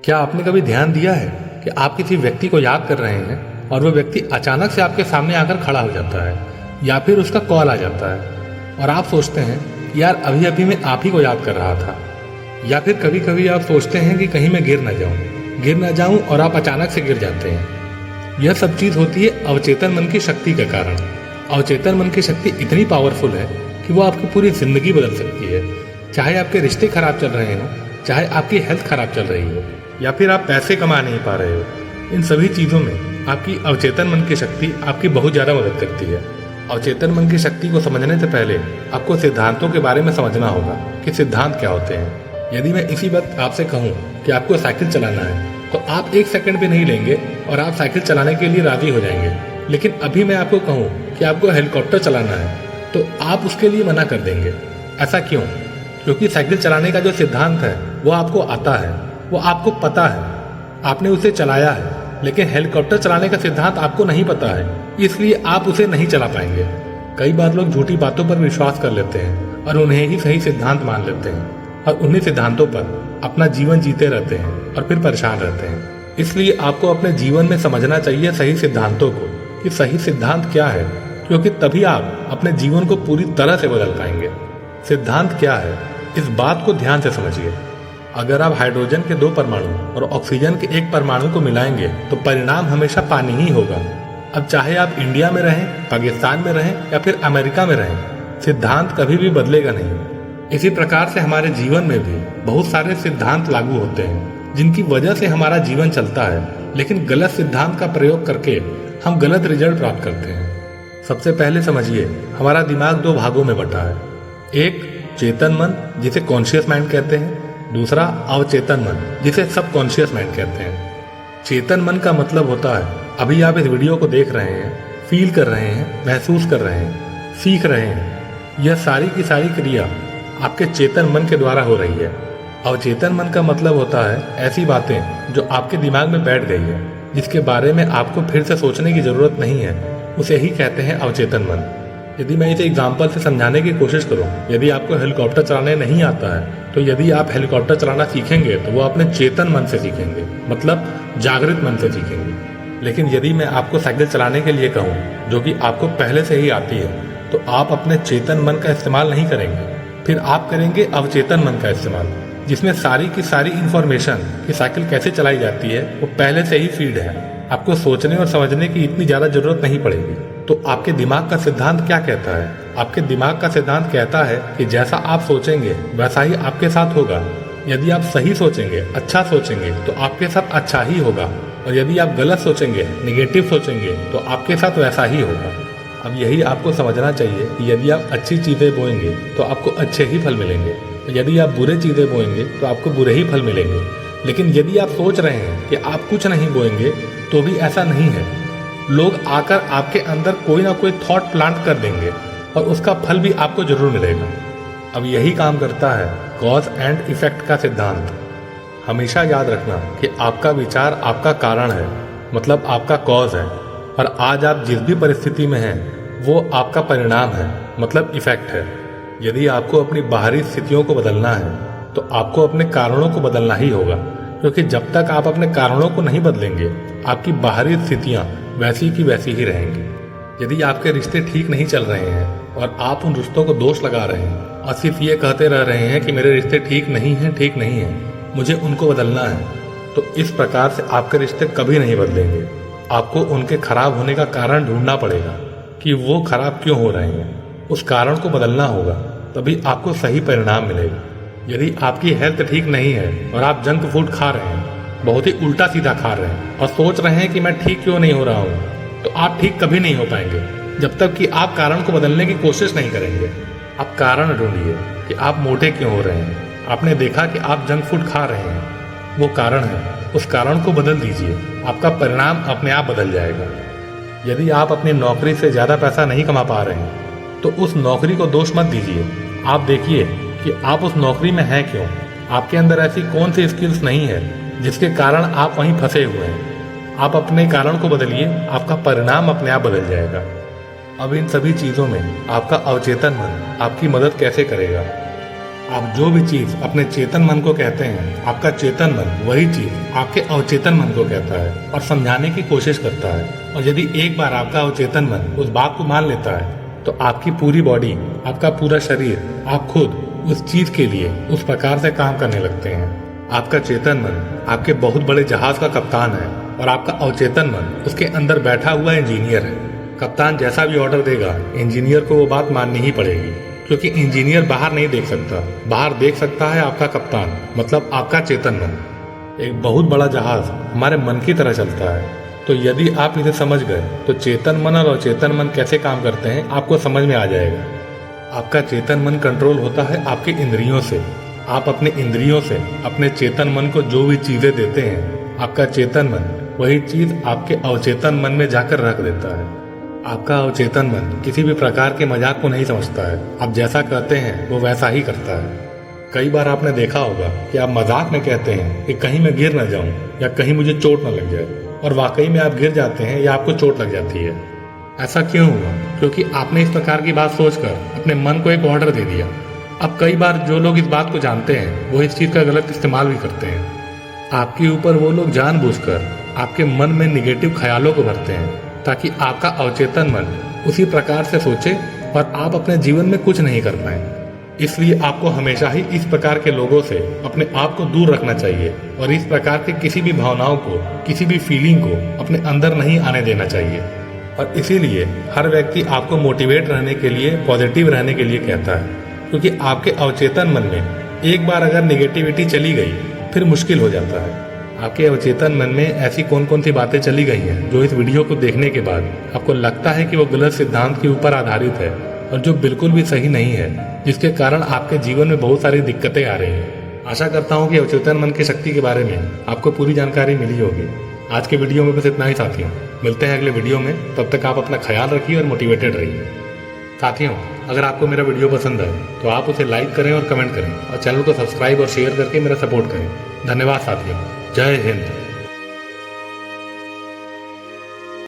क्या आपने कभी ध्यान दिया है कि आप किसी व्यक्ति को याद कर रहे हैं और वो व्यक्ति अचानक से आपके सामने आकर खड़ा हो जाता है या फिर उसका कॉल आ जाता है और आप सोचते हैं कि यार अभी अभी मैं आप ही को याद कर रहा था। या फिर कभी कभी आप सोचते हैं कि कहीं मैं गिर ना जाऊं और आप अचानक से गिर जाते हैं। यह सब चीज़ होती है अवचेतन मन की शक्ति के कारण। अवचेतन मन की शक्ति इतनी पावरफुल है कि वो आपकी पूरी जिंदगी बदल सकती है। चाहे आपके रिश्ते खराब चल रहे हों, चाहे आपकी हेल्थ खराब चल रही हो या फिर आप पैसे कमा नहीं पा रहे हो, इन सभी चीज़ों में आपकी अवचेतन मन की शक्ति आपकी बहुत ज़्यादा मदद करती है। अवचेतन मन की शक्ति को समझने से पहले आपको सिद्धांतों के बारे में समझना होगा कि सिद्धांत क्या होते हैं। यदि मैं इसी वक्त आपसे कहूँ कि आपको साइकिल चलाना है तो आप 1 सेकंड भी नहीं लेंगे और आप साइकिल चलाने के लिए राजी हो जाएंगे। लेकिन अभी मैं आपको कहूँ कि आपको हेलीकॉप्टर चलाना है तो आप उसके लिए मना कर देंगे। ऐसा क्यों? क्योंकि साइकिल चलाने का जो सिद्धांत है वो आपको आता है, वो आपको पता है, आपने उसे चलाया है। लेकिन हेलीकॉप्टर चलाने का सिद्धांत आपको नहीं पता है, इसलिए आप उसे नहीं चला पाएंगे। कई बार लोग झूठी बातों पर विश्वास कर लेते हैं और उन्हें ही सही सिद्धांत मान लेते हैं और उन्हीं सिद्धांतों पर अपना जीवन जीते रहते हैं और फिर परेशान रहते हैं। इसलिए आपको अपने जीवन में समझना चाहिए सही सिद्धांतों को कि सही सिद्धांत क्या है, क्योंकि तभी आप अपने जीवन को पूरी तरह से बदल पाएंगे। सिद्धांत क्या है, इस बात को ध्यान से समझिए। अगर आप हाइड्रोजन के 2 परमाणु और ऑक्सीजन के 1 परमाणु को मिलाएंगे तो परिणाम हमेशा पानी ही होगा। अब चाहे आप इंडिया में रहें, पाकिस्तान में रहें या फिर अमेरिका में रहें, सिद्धांत कभी भी बदलेगा नहीं। इसी प्रकार से हमारे जीवन में भी बहुत सारे सिद्धांत लागू होते हैं जिनकी वजह से हमारा जीवन चलता है, लेकिन गलत सिद्धांत का प्रयोग करके हम गलत रिजल्ट प्राप्त करते हैं। सबसे पहले समझिए, हमारा दिमाग 2 भागों में बटा है। एक चेतन मन जिसे कॉन्शियस माइंड कहते हैं, दूसरा अवचेतन मन जिसे सबकॉन्शियस माइंड कहते हैं। चेतन मन का मतलब होता है अभी आप इस वीडियो को देख रहे हैं, फील कर रहे हैं, महसूस कर रहे हैं, सीख रहे हैं। यह सारी की सारी क्रिया आपके चेतन मन के द्वारा हो रही है। अवचेतन मन का मतलब होता है ऐसी बातें जो आपके दिमाग में बैठ गई है, जिसके बारे में आपको फिर से सोचने की जरूरत नहीं है, उसे ही कहते हैं अवचेतन मन। यदि मैं इसे एग्जाम्पल से समझाने की कोशिश करूं, यदि आपको हेलीकॉप्टर चलाने नहीं आता है तो यदि आप हेलीकॉप्टर चलाना सीखेंगे तो वो अपने चेतन मन से सीखेंगे, मतलब जागृत मन से सीखेंगे। लेकिन यदि मैं आपको साइकिल चलाने के लिए कहूँ जो कि आपको पहले से ही आती है, तो आप अपने चेतन मन का इस्तेमाल नहीं करेंगे, फिर आप करेंगे अवचेतन मन का इस्तेमाल, जिसमें सारी की सारी इंफॉर्मेशन कि साइकिल कैसे चलाई जाती है वो पहले से ही फीड है। आपको सोचने और समझने की इतनी ज़्यादा जरूरत नहीं पड़ेगी। तो आपके दिमाग का सिद्धांत क्या कहता है? आपके दिमाग का सिद्धांत कहता है कि जैसा आप सोचेंगे वैसा ही आपके साथ होगा। यदि आप सही सोचेंगे, अच्छा सोचेंगे तो आपके साथ अच्छा ही होगा, और यदि आप गलत सोचेंगे, निगेटिव सोचेंगे तो आपके साथ वैसा ही होगा। अब यही आपको समझना चाहिए कि यदि आप अच्छी चीज़ें बोएंगे तो आपको अच्छे ही फल मिलेंगे, यदि आप बुरे चीज़ें बोएंगे तो आपको बुरे ही फल मिलेंगे। लेकिन यदि आप सोच रहे हैं कि आप कुछ नहीं बोएंगे तो भी ऐसा नहीं है। लोग आकर आपके अंदर कोई ना कोई थॉट प्लांट कर देंगे और उसका फल भी आपको जरूर मिलेगा। अब यही काम करता है कॉज एंड इफेक्ट का सिद्धांत। हमेशा याद रखना कि आपका विचार आपका कारण है, मतलब आपका कॉज है, और आज आप जिस भी परिस्थिति में हैं वो आपका परिणाम है, मतलब इफेक्ट है। यदि आपको अपनी बाहरी स्थितियों को बदलना है तो आपको अपने कारणों को बदलना ही होगा, क्योंकि जब तक आप अपने कारणों को नहीं बदलेंगे आपकी बाहरी स्थितियाँ वैसी की वैसी ही रहेंगी। यदि आपके रिश्ते ठीक नहीं चल रहे हैं और आप उन रिश्तों को दोष लगा रहे हैं और सिर्फ ये कहते रह रहे हैं कि मेरे रिश्ते ठीक नहीं हैं, मुझे उनको बदलना है, तो इस प्रकार से आपके रिश्ते कभी नहीं बदलेंगे। आपको उनके खराब होने का कारण ढूंढना पड़ेगा कि वो खराब क्यों हो रहे हैं, उस कारण को बदलना होगा, तभी आपको सही परिणाम मिलेगा। यदि आपकी हेल्थ ठीक नहीं है और आप जंक फूड खा रहे हैं, बहुत ही उल्टा सीधा खा रहे हैं और सोच रहे हैं कि मैं ठीक क्यों नहीं हो रहा हूँ, तो आप ठीक कभी नहीं हो पाएंगे जब तक कि आप कारण को बदलने की कोशिश नहीं करेंगे। आप कारण ढूंढिए कि आप मोटे क्यों हो रहे हैं। आपने देखा कि आप जंक फूड खा रहे हैं, वो कारण है, उस कारण को बदल दीजिए, आपका परिणाम अपने आप बदल जाएगा। यदि आप अपनी नौकरी से ज़्यादा पैसा नहीं कमा पा रहे हैं तो उस नौकरी को दोष मत दीजिए। आप देखिए कि आप उस नौकरी में हैं क्यों। आपके अंदर ऐसी कौन सी स्किल्स नहीं है जिसके कारण आप वहीं फंसे हुए हैं। आप अपने कारण को बदलिए, आपका परिणाम अपने आप बदल जाएगा। अब इन सभी चीज़ों में आपका अवचेतन मन आपकी मदद कैसे करेगा? आप जो भी चीज अपने चेतन मन को कहते हैं, आपका चेतन मन वही चीज आपके अवचेतन मन को कहता है और समझाने की कोशिश करता है। और यदि एक बार आपका अवचेतन मन उस बात को मान लेता है तो आपकी पूरी बॉडी, आपका पूरा शरीर, आप खुद उस चीज के लिए उस प्रकार से काम करने लगते हैं। आपका चेतन मन आपके बहुत बड़े जहाज का कप्तान है और आपका अवचेतन मन उसके अंदर बैठा हुआ इंजीनियर है। कप्तान जैसा भी ऑर्डर देगा, इंजीनियर को वो बात माननी ही पड़ेगी, क्योंकि इंजीनियर बाहर नहीं देख सकता, बाहर देख सकता है आपका कप्तान, मतलब आपका चेतन मन। एक बहुत बड़ा जहाज हमारे मन की तरह चलता है। तो यदि आप इसे समझ गए तो चेतन मन और अचेतन मन कैसे काम करते हैं आपको समझ में आ जाएगा। आपका चेतन मन कंट्रोल होता है आपके इंद्रियों से। आप अपने इंद्रियों से अपने चेतन मन को जो भी चीजें देते हैं, आपका चेतन मन वही चीज आपके अवचेतन मन में जाकर रख देता है। आपका अवचेतन मन किसी भी प्रकार के मजाक को नहीं समझता है। आप जैसा कहते हैं वो वैसा ही करता है। कई बार आपने देखा होगा कि आप मजाक में कहते हैं कि कहीं मैं गिर न जाऊं या कहीं मुझे चोट न लग जाए, और वाकई में आप गिर जाते हैं या आपको चोट लग जाती है। ऐसा क्यों हुआ? क्योंकि आपने इस प्रकार की बात सोचकर अपने मन को एक ऑर्डर दे दिया। अब कई बार जो लोग इस बात को जानते हैं वो इस चीज का गलत इस्तेमाल भी करते हैं। आपके ऊपर वो लोग जानबूझकर आपके मन में निगेटिव ख्यालों को भरते हैं ताकि आपका अवचेतन मन उसी प्रकार से सोचे और आप अपने जीवन में कुछ नहीं कर पाए। इसलिए आपको हमेशा ही इस प्रकार के लोगों से अपने आप को दूर रखना चाहिए और इस प्रकार के किसी भी भावनाओं को, किसी भी फीलिंग को अपने अंदर नहीं आने देना चाहिए। और इसीलिए हर व्यक्ति आपको मोटिवेट रहने के लिए, पॉजिटिव रहने के लिए कहता है, क्योंकि आपके अवचेतन मन में एक बार अगर नेगेटिविटी चली गई फिर मुश्किल हो जाता है। आपके अवचेतन मन में ऐसी कौन कौन सी बातें चली गई हैं जो इस वीडियो को देखने के बाद आपको लगता है कि वो गलत सिद्धांत के ऊपर आधारित है और जो बिल्कुल भी सही नहीं है, जिसके कारण आपके जीवन में बहुत सारी दिक्कतें आ रही हैं। आशा करता हूँ कि अवचेतन मन की शक्ति के बारे में आपको पूरी जानकारी मिली होगी। आज के वीडियो में बस इतना ही साथियों। मिलते हैं अगले वीडियो में, तब तक आप अपना ख्याल रखिए और मोटिवेटेड रहिए। साथियों, अगर आपको मेरा वीडियो पसंद आए तो आप उसे लाइक करें और कमेंट करें और चैनल को सब्सक्राइब और शेयर करके मेरा सपोर्ट करें। धन्यवाद साथियों। जय हिंद।